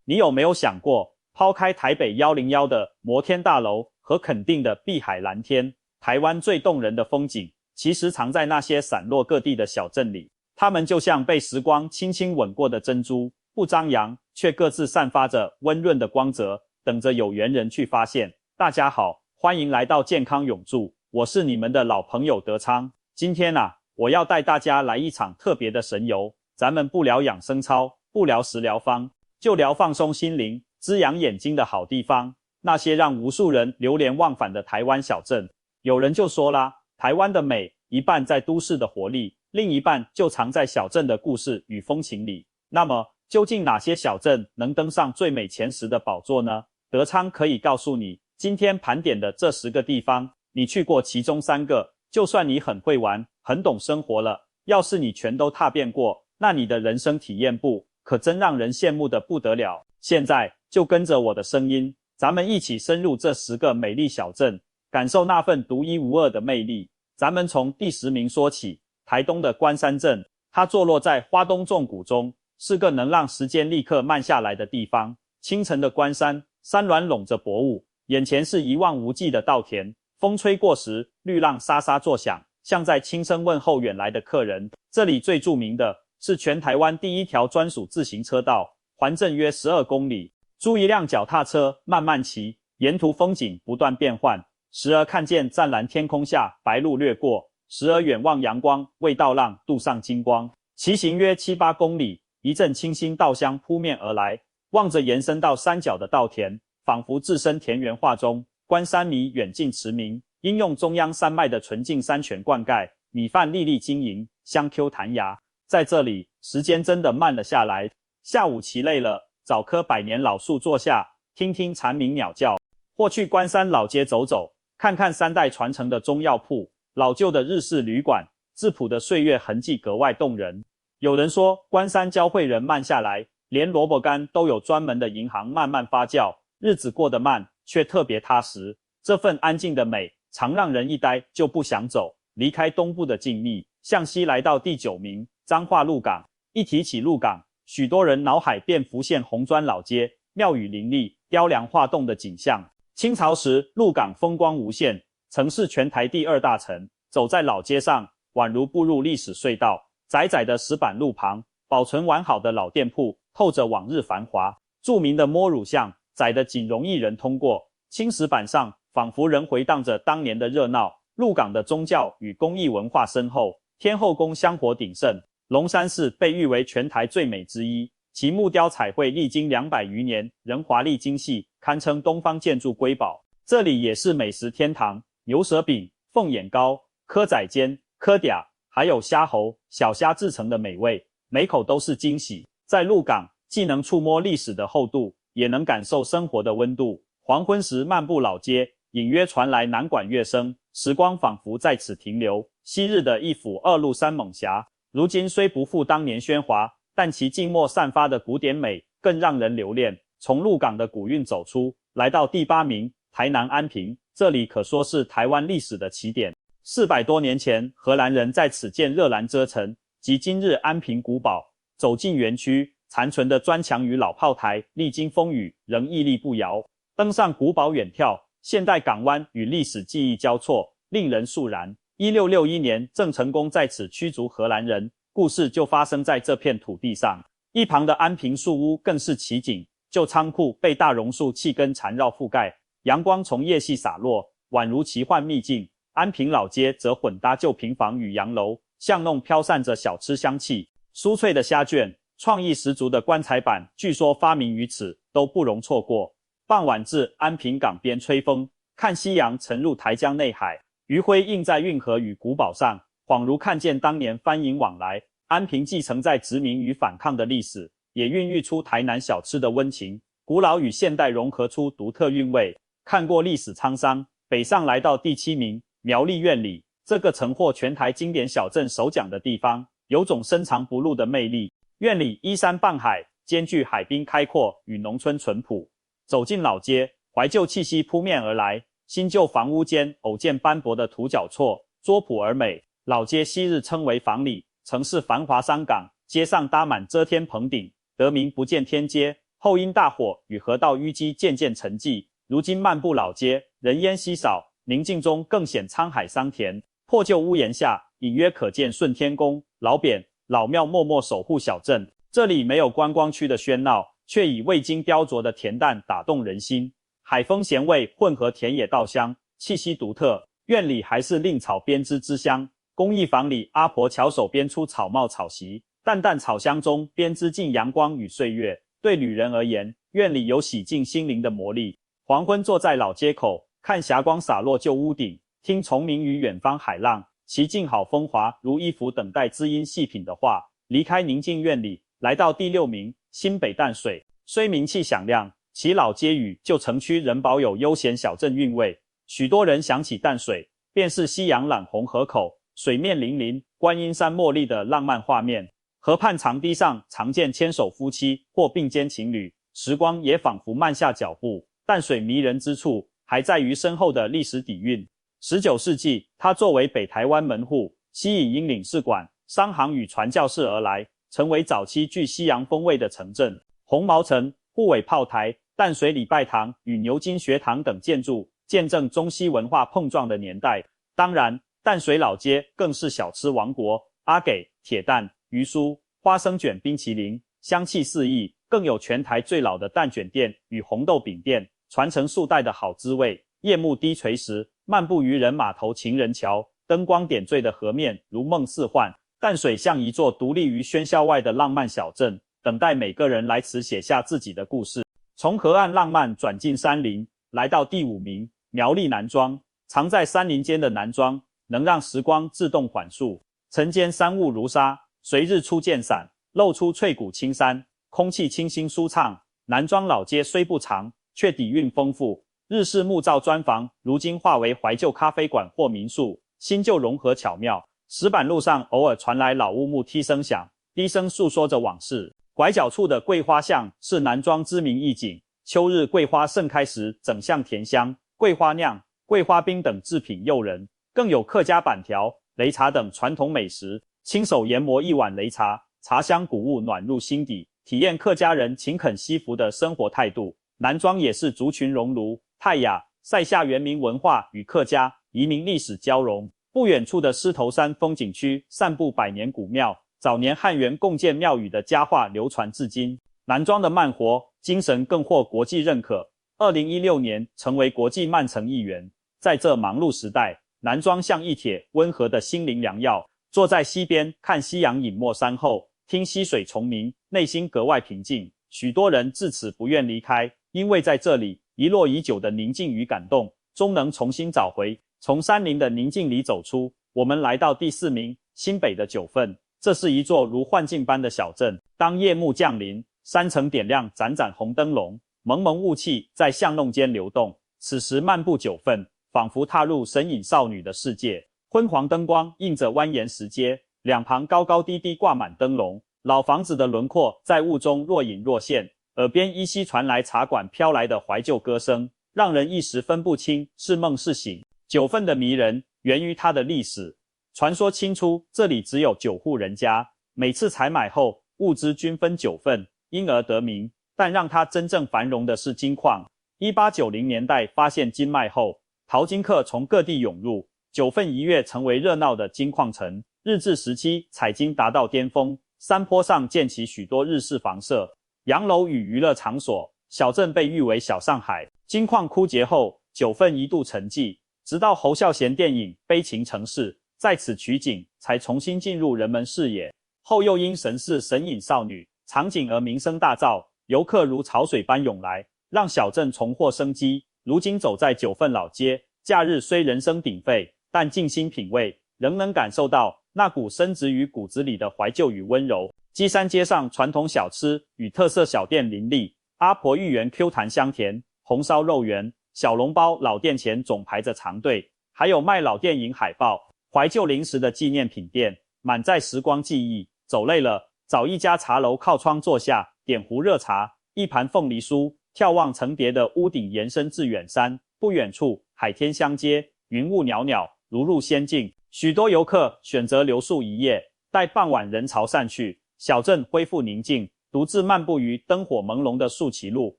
你有没有想过，抛开台北101的摩天大楼和肯定的碧海蓝天，台湾最动人的风景，其实藏在那些散落各地的小镇里。它们就像被时光轻轻吻过的珍珠，不张扬，却各自散发着温润的光泽，等着有缘人去发现。大家好，欢迎来到健康永驻，我是你们的老朋友德昌。今天我要带大家来一场特别的神游。咱们不聊养生操，不聊食疗方，就聊放松心灵、滋养眼睛的好地方，那些让无数人流连忘返的台湾小镇。有人就说啦，台湾的美，一半在都市的活力，另一半就藏在小镇的故事与风情里。那么，究竟哪些小镇能登上最美前10的宝座呢？德昌可以告诉你，今天盘点的这10个地方，你去过其中3个，就算你很会玩，很懂生活了，要是你全都踏遍过，那你的人生体验部可真让人羡慕得不得了。现在就跟着我的声音，咱们一起深入这10个美丽小镇，感受那份独一无二的魅力。咱们从第10名说起，台东的关山镇，它坐落在花东纵谷中，是个能让时间立刻慢下来的地方。清晨的关山，山峦笼着薄雾，眼前是一望无际的稻田，风吹过时，绿浪沙沙作响，像在轻声问候远来的客人。这里最著名的是全台湾第1条专属自行车道，环镇约12公里。租一辆脚踏车慢慢骑，沿途风景不断变换，时而看见湛蓝天空下白鹭掠过，时而远望阳光为稻浪镀上金光。骑行约7、8公里，一阵清新稻香扑面而来，望着延伸到山脚的稻田，仿佛置身田园画中。关山米远近驰名，因用中央山脉的纯净山泉灌溉，米饭粒粒晶莹，香 Q 弹牙。在这里，时间真的慢了下来。下午骑累了，找棵百年老树坐下，听听蝉鸣鸟叫，或去关山老街走走，看看3代传承的中药铺、老旧的日式旅馆，质朴的岁月痕迹格外动人。有人说，关山教会人慢下来，连萝卜干都有专门的银行慢慢发酵，日子过得慢，却特别踏实。这份安静的美，常让人一待就不想走。离开东部的静谧，向西来到第9名，彰化鹿港。一提起鹿港，许多人脑海便浮现红砖老街、庙宇林立、雕梁画栋的景象。清朝时，鹿港风光无限，曾是全台第2大城。走在老街上，宛如步入历史隧道。窄窄的石板路旁，保存完好的老店铺，透着往日繁华。著名的摸乳巷，窄得仅容一人通过，青石板上仿佛仍回荡着当年的热闹。鹿港的宗教与公益文化深厚，天后宫香火鼎盛。龙山寺被誉为全台最美之一，其木雕彩绘历经200余年，仍华丽精细，堪称东方建筑瑰宝。这里也是美食天堂，牛舌饼、凤眼糕、蚵仔煎、蚵嗲，还有虾猴、小虾制成的美味，每口都是惊喜。在鹿港，既能触摸历史的厚度，也能感受生活的温度。黄昏时漫步老街，隐约传来南管乐声，时光仿佛在此停留。昔日的一府2路山猛侠，如今虽不复当年喧哗，但其静默散发的古典美更让人留恋。从鹿港的古韵走出，来到第8名，台南安平。这里可说是台湾历史的起点。400多年前，荷兰人在此建热兰遮城，即今日安平古堡。走进园区，残存的砖墙与老炮台，历经风雨仍屹立不摇。登上古堡远眺，现代港湾与历史记忆交错，令人肃然。1661年，郑成功在此驱逐荷兰人，故事就发生在这片土地上。一旁的安平树屋更是奇景，旧仓库被大榕树气根缠绕覆盖，阳光从叶隙洒落，宛如奇幻秘境。安平老街则混搭旧平房与洋楼，巷弄飘散着小吃香气，酥脆的虾卷，创意十足的棺材板，据说发明于此，都不容错过。傍晚至安平港边吹风，看夕阳沉入台江内海，余晖映在运河与古堡上，恍如看见当年帆影往来。安平继承在殖民与反抗的历史，也孕育出台南小吃的温情，古老与现代融合出独特韵味。看过历史沧桑，北上来到第7名，苗栗苑里。这个曾获全台经典小镇首奖的地方，有种深藏不露的魅力。苑里依山傍海，兼具海滨开阔与农村淳朴。走进老街，怀旧气息扑面而来，新旧房屋间偶见斑驳的土脚错，拙朴而美。老街昔日称为房里，曾是繁华商港，街上搭满遮天棚顶，得名不见天街。后因大火与河道淤积渐渐沉寂，如今漫步老街，人烟稀少，宁静中更显沧海桑田。破旧屋檐下，隐约可见顺天宫、老匾、老庙默默守护小镇。这里没有观光区的喧闹，却以未经雕琢的恬淡打动人心。海风咸味混合田野稻香，气息独特。院里还是令草编织之香，公益房里阿婆巧手编出草帽草席，淡淡草香中编织进阳光与岁月。对旅人而言，院里有洗净心灵的魔力。黄昏坐在老街口，看霞光洒落旧屋顶，听虫鸣与远方海浪，其静好风华，如一幅等待知音细品的画。离开宁静院里，来到第6名新北淡水，虽名气响亮，其老街与旧城区仍保有悠闲小镇韵味。许多人想起淡水，便是夕阳染红河口，水面粼粼，观音山茉莉的浪漫画面。河畔长堤上常见牵手夫妻或并肩情侣，时光也仿佛慢下脚步。淡水迷人之处还在于深厚的历史底蕴。19世纪，它作为北台湾门户，吸引英领事馆、商行与传教士而来，成为早期具西洋风味的城镇。红毛城、护尾炮台、淡水礼拜堂与牛津学堂等建筑，见证中西文化碰撞的年代。当然，淡水老街更是小吃王国，阿给、铁蛋、鱼酥、花生卷冰淇淋，香气四溢，更有全台最老的蛋卷店与红豆饼店，传承数代的好滋味。夜幕低垂时，漫步渔人码头情人桥，灯光点缀的河面如梦似幻。淡水像一座独立于喧嚣外的浪漫小镇，等待每个人来此写下自己的故事。从河岸浪漫转进山林，来到第5名苗栗南庄。藏在山林间的南庄，能让时光自动缓速。晨间山雾如纱，随日出渐散，露出翠谷青山，空气清新舒畅。南庄老街虽不长，却底蕴丰富。日式木造砖房如今化为怀旧咖啡馆或民宿，新旧融合巧妙。石板路上偶尔传来老屋木梯声响，低声诉说着往事。拐角处的桂花巷是南庄知名意景，秋日桂花盛开时，整巷甜香，桂花酿、桂花冰等制品诱人，更有客家板条、擂茶等传统美食。亲手研磨一碗擂茶，茶香谷物暖入心底，体验客家人勤恳惜福的生活态度。南庄也是族群熔炉、泰雅、塞夏原民文化与客家移民历史交融。不远处的狮头山风景区散布百年古庙，早年汉源共建庙宇的佳话流传至今。南庄的慢活精神更获国际认可，2016年成为国际慢城一员。在这忙碌时代，南庄像一帖温和的心灵良药。坐在溪边看夕阳隐没山后，听溪水虫鸣，内心格外平静。许多人自此不愿离开，因为在这里遗落已久的宁静与感动终能重新找回。从山林的宁静里走出，我们来到第4名新北的九份。这是一座如幻境般的小镇。当夜幕降临，山城点亮盏盏红灯笼，蒙蒙雾气在巷弄间流动。此时漫步九份，仿佛踏入神隐少女的世界。昏黄灯光映着蜿蜒石阶，两旁高高低低挂满灯笼，老房子的轮廓在雾中若隐若现。耳边依稀传来茶馆飘来的怀旧歌声，让人一时分不清是梦是醒。九份的迷人源于它的历史。传说清初这里只有9户人家，每次采买后物资均分9份，因而得名。但让它真正繁荣的是金矿。1890年代发现金脉后，淘金客从各地涌入，九份一跃成为热闹的金矿城。日治时期采金达到巅峰，山坡上建起许多日式房舍、洋楼与娱乐场所，小镇被誉为小上海。金矿枯竭后，九份一度沉寂，直到侯孝贤电影《悲情城市》在此取景，才重新进入人们视野。后又因神似神隐少女场景而名声大噪，游客如潮水般涌来，让小镇重获生机。如今走在九份老街，假日虽人声鼎沸，但静心品味，仍能感受到那股深植于骨子里的怀旧与温柔。基山街上传统小吃与特色小店林立，阿婆芋圆 Q 弹香甜，红烧肉圆、小笼包老店前总排着长队，还有卖老电影海报、怀旧零食的纪念品店，满载时光记忆。走累了，找一家茶楼靠窗坐下，点壶热茶，一盘凤梨酥，眺望层叠的屋顶延伸至远山。不远处海天相接，云雾袅袅，如入仙境。许多游客选择留宿一夜，待傍晚人潮散去，小镇恢复宁静，独自漫步于灯火朦胧的树崎路，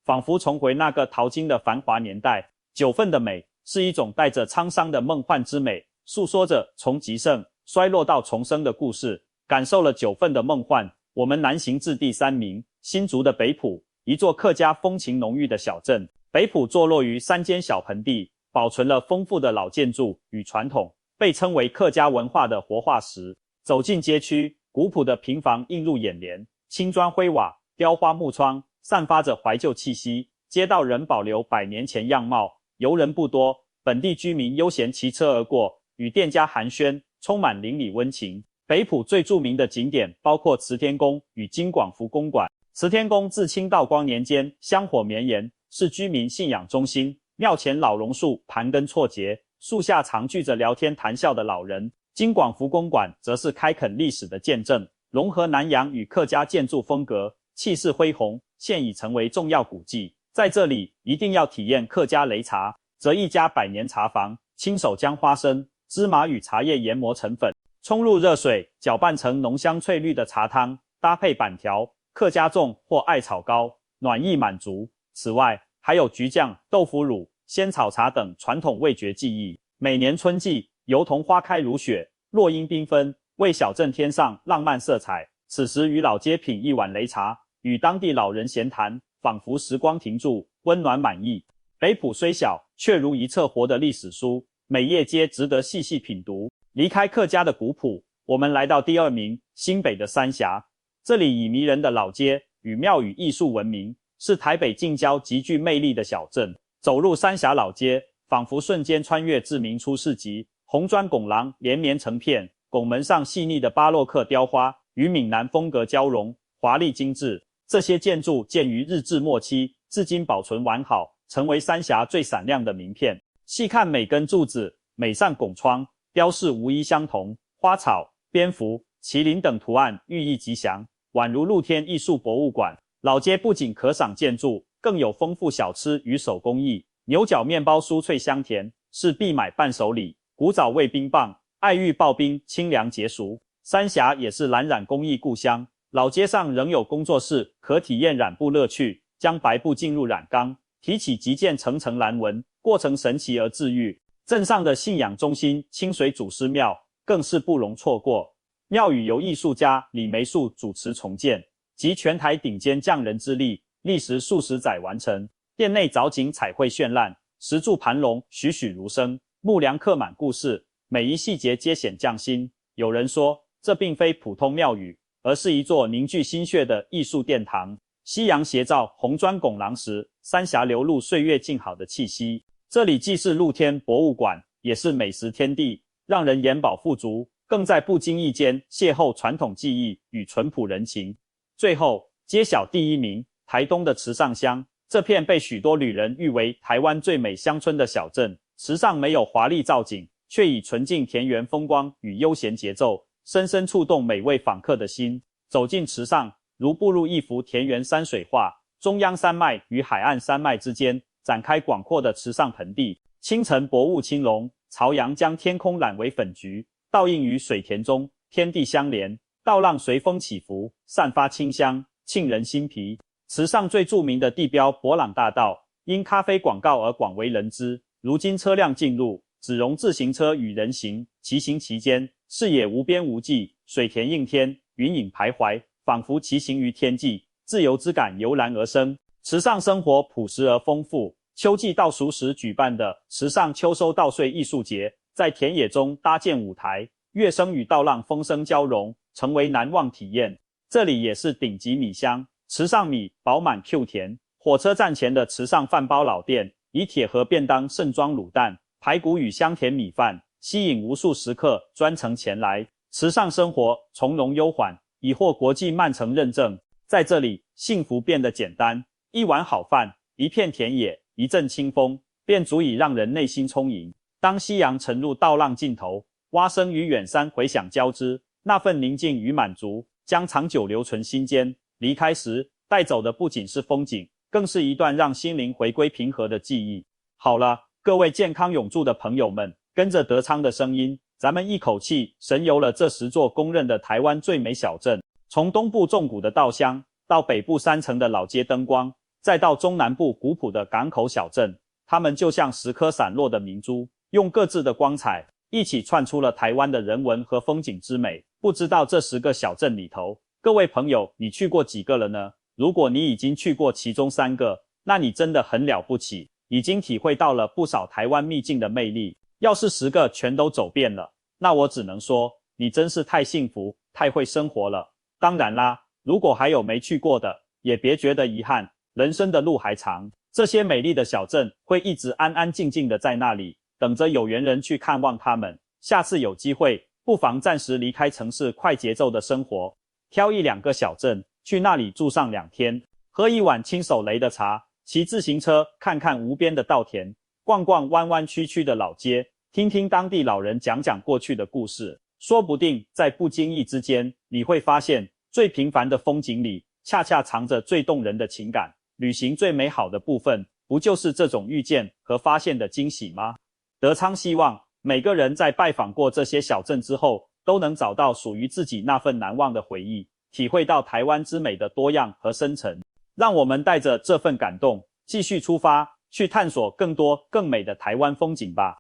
仿佛重回那个淘金的繁华年代。九份的美是一种带着沧桑的梦幻之美，诉说着从极盛衰落到重生的故事。感受了九份的梦幻，我们南行至第3名，新竹的北埔，一座客家风情浓郁的小镇。北埔坐落于山间小盆地，保存了丰富的老建筑与传统，被称为客家文化的活化石。走进街区，古朴的平房映入眼帘，青砖灰瓦，雕花木窗，散发着怀旧气息。街道仍保留100年前样貌，游人不多，本地居民悠闲骑车而过，与店家寒暄，充满邻里温情。北埔最著名的景点包括慈天宫与金广福公馆。慈天宫自清道光年间香火绵延，是居民信仰中心。庙前老榕树盘根错节，树下常聚着聊天谈笑的老人。金广福公馆则是开垦历史的见证，融合南洋与客家建筑风格，气势恢宏，现已成为重要古迹。在这里一定要体验客家擂茶，则一家100年茶房，亲手将花生、芝麻与茶叶研磨成粉，冲入热水，搅拌成浓香翠绿的茶汤，搭配板条、客家粽或艾草糕，暖意满足。此外，还有菊酱、豆腐乳、仙草茶等传统味觉技艺。每年春季，油桐花开如雪，落英缤纷，为小镇添上浪漫色彩。此时与老街品一碗擂茶，与当地老人闲谈，仿佛时光停驻，温暖满意。北埔虽小，却如一册活的历史书，每页皆值得细细品读。离开客家的古朴，我们来到第2名，新北的三峡。这里以迷人的老街与庙宇艺术闻名，是台北近郊极具魅力的小镇。走入三峡老街，仿佛瞬间穿越至明初世纪，红砖拱廊连绵成片，拱门上细腻的巴洛克雕花与闽南风格交融，华丽精致。这些建筑建于日治末期，至今保存完好，成为三峡最闪亮的名片。细看每根柱子、每扇拱窗，雕饰无一相同，花草、蝙蝠、麒麟等图案寓意吉祥，宛如露天艺术博物馆。老街不仅可赏建筑，更有丰富小吃与手工艺。牛角面包酥脆香甜，是必买伴手礼。古早味冰棒，爱玉刨冰清凉解暑。三峡也是蓝染工艺故乡，老街上仍有工作室可体验染布乐趣，将白布进入染缸，提起即见层层蓝纹，过程神奇而治愈。镇上的信仰中心清水祖师庙更是不容错过。庙宇由艺术家李梅树主持重建，集全台顶尖匠人之力，历时数十载完成。店内藻井彩绘绚烂，石柱盘龙栩栩如生，木梁刻满故事，每一细节皆显匠心。有人说，这并非普通庙宇，而是一座凝聚心血的艺术殿堂。夕阳斜照红砖拱廊时，三峡流露岁月静好的气息。这里既是露天博物馆，也是美食天地，让人眼饱腹足，更在不经意间邂逅传统技艺与淳朴人情。最后，揭晓第1名，台东的池上乡。这片被许多旅人誉为台湾最美乡村的小镇，池上没有华丽造景，却以纯净田园风光与悠闲节奏，深深触动每位访客的心。走进池上，如步入一幅田园山水画，中央山脉与海岸山脉之间展开广阔的池上盆地，清晨薄雾轻笼，朝阳将天空染为粉橘，倒映于水田中，天地相连，稻浪随风起伏，散发清香，沁人心脾。池上最著名的地标伯朗大道，因咖啡广告而广为人知。如今车辆进入，只容自行车与人行，骑行其间，视野无边无际，水田映天，云影徘徊，仿佛骑行于天际，自由之感油然而生。池上生活朴实而丰富，秋季稻熟时举办的池上秋收稻穗艺术节，在田野中搭建舞台，乐声与稻浪风声交融，成为难忘体验。这里也是顶级米乡。池上米饱满 Q 甜，火车站前的池上饭包老店，以铁盒便当盛装卤蛋、排骨与香甜米饭，吸引无数食客专程前来。池上生活从容悠缓，已获国际慢城认证。在这里，幸福变得简单，一碗好饭，一片田野，一阵清风，便足以让人内心充盈。当夕阳沉入稻浪尽头，蛙声与远山回响交织，那份宁静与满足将长久留存心间。离开时，带走的不仅是风景，更是一段让心灵回归平和的记忆。好了，各位健康永驻的朋友们，跟着德昌的声音，咱们一口气神游了这10座公认的台湾最美小镇，从东部纵谷的稻香，到北部山城的老街灯光，再到中南部古朴的港口小镇，它们就像10颗散落的明珠，用各自的光彩一起串出了台湾的人文和风景之美。不知道这10个小镇里头，各位朋友，你去过几个了呢？如果你已经去过其中3个，那你真的很了不起，已经体会到了不少台湾秘境的魅力。要是10个全都走遍了，那我只能说，你真是太幸福，太会生活了。当然啦，如果还有没去过的，也别觉得遗憾，人生的路还长，这些美丽的小镇会一直安安静静的在那里，等着有缘人去看望他们。下次有机会，不妨暂时离开城市快节奏的生活，挑1-2个小镇，去那里住上2天，喝一碗亲手擂的茶，骑自行车看看无边的稻田，逛逛弯弯曲曲的老街，听听当地老人讲讲过去的故事。说不定在不经意之间，你会发现最平凡的风景里，恰恰藏着最动人的情感。旅行最美好的部分，不就是这种遇见和发现的惊喜吗？德昌希望每个人在拜访过这些小镇之后，都能找到属于自己那份难忘的回忆，体会到台湾之美的多样和深沉。让我们带着这份感动，继续出发，去探索更多更美的台湾风景吧。